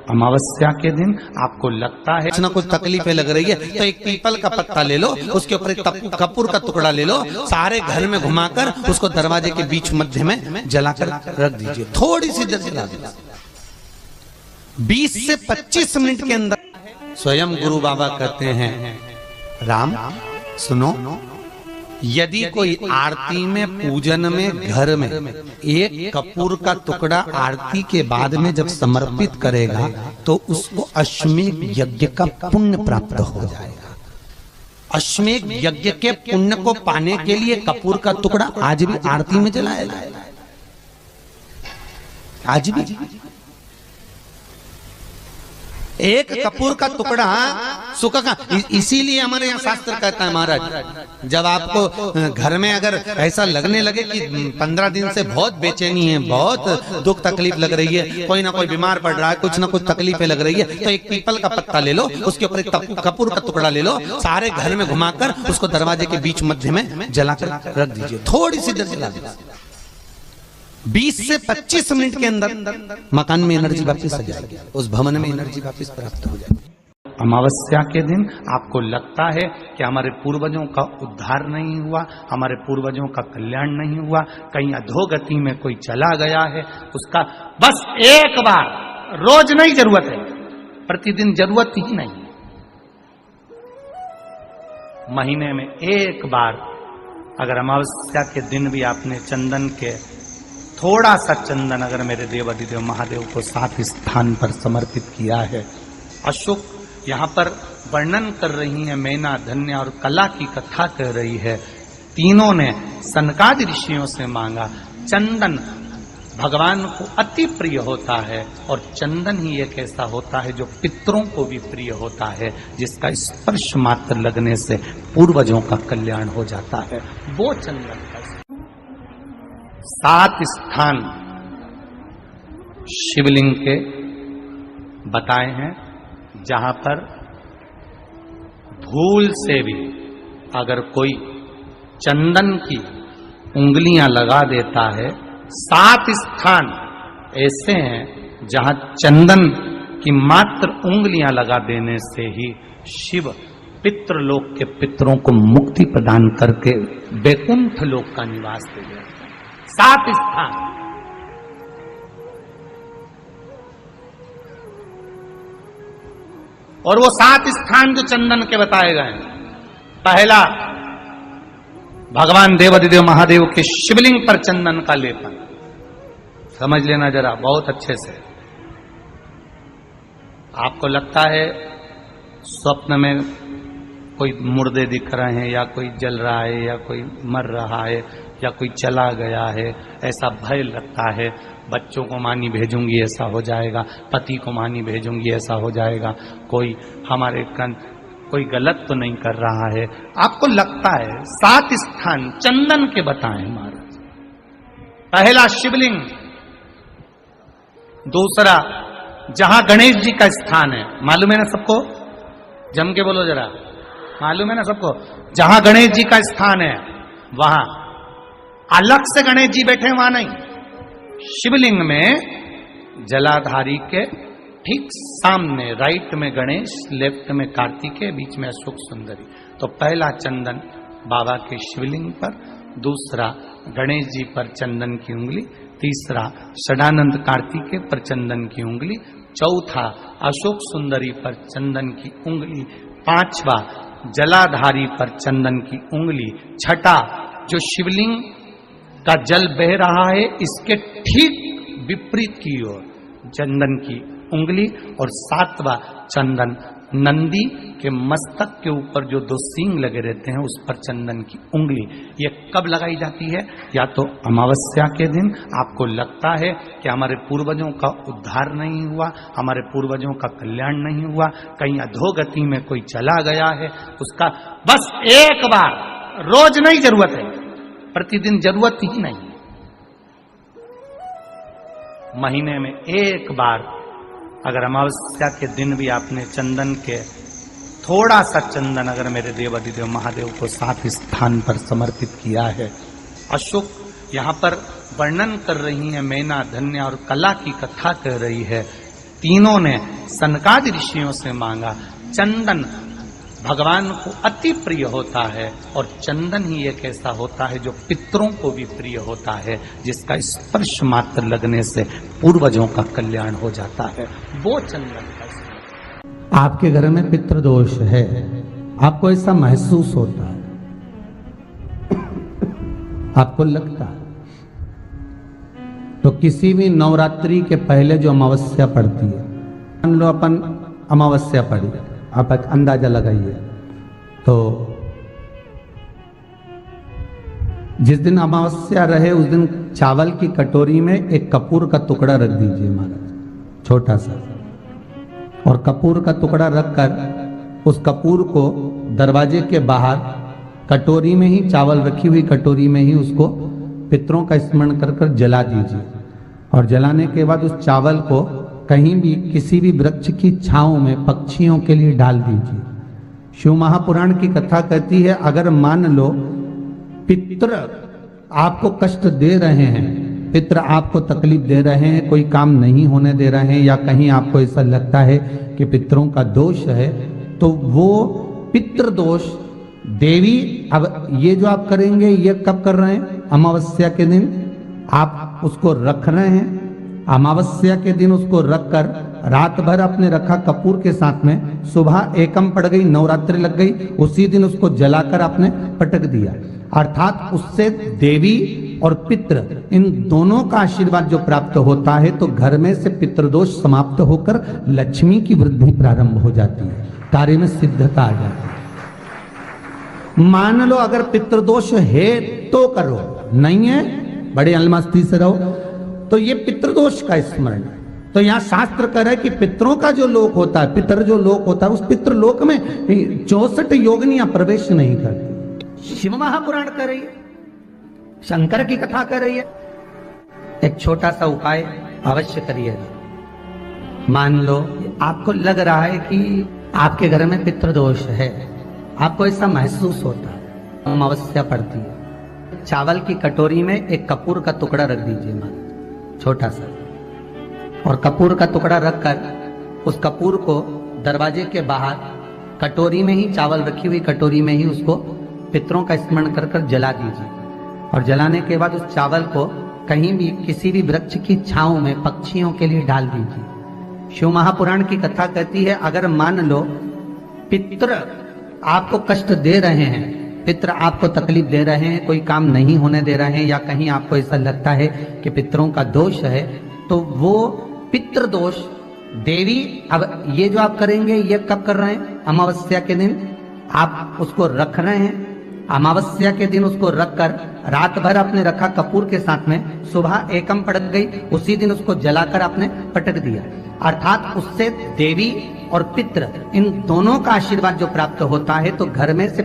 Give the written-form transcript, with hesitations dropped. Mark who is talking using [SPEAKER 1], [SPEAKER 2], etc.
[SPEAKER 1] अमावस्या के दिन आपको लगता है
[SPEAKER 2] कुछ ना कुछ तकलीफें लग रही है तो एक पीपल का पत्ता ले लो, उसके ऊपर एक कपूर का टुकड़ा ले लो, सारे घर में घुमाकर उसको दरवाजे के बीच मध्य में जलाकर रख दीजिए। थोड़ी सी देर जला दीजिए, 20 से 25 मिनट के अंदर। स्वयं गुरु बाबा कहते हैं, राम सुनो, यदि कोई आरती में पूजन में घर में एक कपूर का टुकड़ा आरती के बाद में जब समर्पित करेगा तो उसको अश्वमेध यज्ञ का पुण्य प्राप्त हो जाएगा। अश्वमेध यज्ञ के पुण्य को पाने के लिए कपूर का टुकड़ा आज भी आरती में जलाया जाएगा, आज भी। एक कपूर का टुकड़ा सुखा का, इसीलिए हमारे यहाँ शास्त्र कहता है महाराज, जब आपको घर में अगर ऐसा लगने लगे कि 15 दिन से बहुत बेचैनी है, बहुत दुख तकलीफ लग रही है, कोई ना कोई बीमार पड़ रहा है, कुछ ना कुछ तकलीफें लग रही है, तो एक पीपल का पत्ता ले लो, उसके ऊपर एक कपूर का टुकड़ा ले लो, सारे घर में घुमाकर उसको दरवाजे के बीच मध्य में जलाकर रख दीजिए। थोड़ी सी देर जला दीजिए, 20 से 25 मिनट के अंदर मकान में एनर्जी वापस आ जाएगी, उस भवन में एनर्जी वापस प्राप्त हो जाएगी।
[SPEAKER 1] अमावस्या के दिन आपको लगता है कि हमारे पूर्वजों का उद्धार नहीं हुआ, हमारे पूर्वजों का कल्याण नहीं हुआ, कहीं अधोगति में कोई चला गया है, उसका बस एक बार, रोज नहीं जरूरत है, प्रतिदिन जरूरत ही नहीं, महीने में एक बार अगर अमावस्या के दिन भी आपने चंदन के थोड़ा सा चंदन अगर मेरे देवाधिदेव महादेव को 7 स्थान पर समर्पित किया है। अशोक यहाँ पर वर्णन कर रही है, मैना, धन्य और कला की कथा कर रही है। तीनों ने सनकादि ऋषियों से मांगा। चंदन भगवान को अति प्रिय होता है और चंदन ही एक ऐसा होता है जो पितरों को भी प्रिय होता है, जिसका स्पर्श मात्र लगने से पूर्वजों का कल्याण हो जाता है। वो चंदन का 7 स्थान शिवलिंग के बताए हैं, जहां पर भूल से भी अगर कोई चंदन की उंगलियां लगा देता है, 7 स्थान ऐसे हैं जहां चंदन की मात्र उंगलियां लगा देने से ही शिव पितृलोक के पितरों को मुक्ति प्रदान करके वैकुंठ लोक का निवास दे देते हैं। 7 स्थान। और वो 7 स्थान जो चंदन के बताए गए, पहला भगवान देवाधिदेव महादेव के शिवलिंग पर चंदन का लेपन। समझ लेना जरा बहुत अच्छे से। आपको लगता है स्वप्न में कोई मुर्दे दिख रहे हैं, या कोई जल रहा है, या कोई मर रहा है, या कोई चला गया है, ऐसा भय लगता है। बच्चों को मानी भेजूंगी ऐसा हो जाएगा, पति को मानी भेजूंगी ऐसा हो जाएगा, कोई हमारे कोई गलत तो नहीं कर रहा है, आपको लगता है। 7 स्थान चंदन के बताएं महाराज। पहला शिवलिंग, दूसरा जहां गणेश जी का स्थान है, मालूम है ना सबको, जम के बोलो जरा, मालूम है ना सबको, जहां गणेश जी का स्थान है वहां अलग से गणेश जी बैठे, वहां नहीं, शिवलिंग में जलाधारी के ठीक सामने, राइट में गणेश, लेफ्ट में कार्तिकेय, बीच में अशोक सुंदरी। तो पहला चंदन बाबा के शिवलिंग पर, दूसरा गणेश जी पर चंदन की उंगली, तीसरा षडानंद कार्तिकेय पर चंदन की उंगली, चौथा अशोक सुंदरी पर चंदन की उंगली, पांचवा जलाधारी पर चंदन की उंगली, छठा जो शिवलिंग का जल बह रहा है इसके ठीक विपरीत की ओर चंदन की उंगली, और 7वां चंदन नंदी के मस्तक के ऊपर जो 2 सींग लगे रहते हैं उस पर चंदन की उंगली। ये कब लगाई जाती है? या तो अमावस्या के दिन आपको लगता है कि हमारे पूर्वजों का उद्धार नहीं हुआ, हमारे पूर्वजों का कल्याण नहीं हुआ, कहीं अधोगति में कोई चला गया है, उसका बस एक बार, रोज नहीं जरूरत है, प्रतिदिन जरूरत ही नहीं, महीने में एक बार अगर अमावस्या के दिन भी आपने चंदन के थोड़ा सा चंदन अगर मेरे देवाधिदेव महादेव को 7 स्थान पर समर्पित किया है। अशोक यहाँ पर वर्णन कर रही है, मैना, धन्य और कला की कथा कर रही है। तीनों ने सनकादि ऋषियों से मांगा। चंदन भगवान को अति प्रिय होता है और चंदन ही एक ऐसा होता है जो पितरों को भी प्रिय होता है, जिसका स्पर्श मात्र लगने से पूर्वजों का कल्याण हो जाता है, वो चंदन का।
[SPEAKER 2] आपके घर में पितृदोष है, आपको ऐसा महसूस होता है, आपको लगता है, तो किसी भी नवरात्रि के पहले जो अमावस्या पड़ती है, मान लो अपन अमावस्या पड़ी, आप एक अंदाजा लगाइए, तो जिस दिन अमावस्या रहे उस दिन चावल की कटोरी में एक कपूर का टुकड़ा रख दीजिए महाराज, छोटा सा, और कपूर का टुकड़ा रखकर उस कपूर को दरवाजे के बाहर कटोरी में ही, चावल रखी हुई कटोरी में ही उसको पितरों का स्मरण कर कर जला दीजिए। और जलाने के बाद उस चावल को कहीं भी किसी भी वृक्ष की छांव में पक्षियों के लिए डाल दीजिए। शिव महापुराण की कथा कहती है, अगर मान लो पितृ आपको कष्ट दे रहे हैं, पितृ आपको तकलीफ दे रहे हैं, कोई काम नहीं होने दे रहे हैं, या कहीं आपको ऐसा लगता है कि पितरों का दोष है, तो वो पितृदोष देवी, अब ये जो आप करेंगे ये कब कर रहे हैं? अमावस्या के दिन आप उसको रख रहे हैं, अमावस्या के दिन उसको रखकर रात भर आपने रखा कपूर के साथ में, सुबह एकम पड़ गई, नवरात्रि लग गई, उसी दिन उसको जलाकर आपने पटक दिया, अर्थात उससे देवी और पितृ इन दोनों का आशीर्वाद जो प्राप्त होता है, तो घर में से पितृदोष समाप्त होकर लक्ष्मी की वृद्धि प्रारंभ हो जाती है, कार्य में सिद्धता आ जाती है। मान लो अगर पितृदोष है तो करो, नहीं है बड़े अलमस्ती से रहो, तो ये पितृदोष का स्मरण। तो यहाँ शास्त्र कह रहा है कि पितरों का जो लोक होता है, पितर जो लोक होता है, उस पितृलोक में 64 योगिनियां प्रवेश नहीं करती। शिव महापुराण कर रही है, शंकर की कथा कर रही है। एक छोटा सा उपाय अवश्य करिएगा। मान लो आपको लग रहा है कि आपके घर में पितृदोष है, आपको ऐसा महसूस होता है, अमावस्या पड़ती है, चावल की कटोरी में एक कपूर का टुकड़ा रख दीजिए महाराज, छोटा सा, और कपूर का टुकड़ा रखकर उस कपूर को दरवाजे के बाहर कटोरी में ही, चावल रखी हुई कटोरी में ही उसको पितरों का स्मरण कर कर जला दीजिए। और जलाने के बाद उस चावल को कहीं भी किसी भी वृक्ष की छांव में पक्षियों के लिए डाल दीजिए। शिव महापुराण की कथा कहती है, अगर मान लो पितृ आपको कष्ट दे रहे हैं, पितृ आपको तकलीफ दे रहे हैं, कोई काम नहीं होने दे रहे हैं, या कहीं आपको ऐसा लगता है कि पितरों का दोष है, तो वो पितृदोष देवी, अब ये जो आप करेंगे ये कब कर रहे हैं? अमावस्या के दिन आप उसको रख रहे हैं, अमावस्या के दिन उसको रखकर रात भर आपने रखा कपूर के साथ में, सुबह एकम पड़ गई, उसी दिन उसको जलाकर आपने पटक दिया, अर्थात उससे देवी और पितृ इन दोनों का आशीर्वाद जो प्राप्त होता है, तो घर में से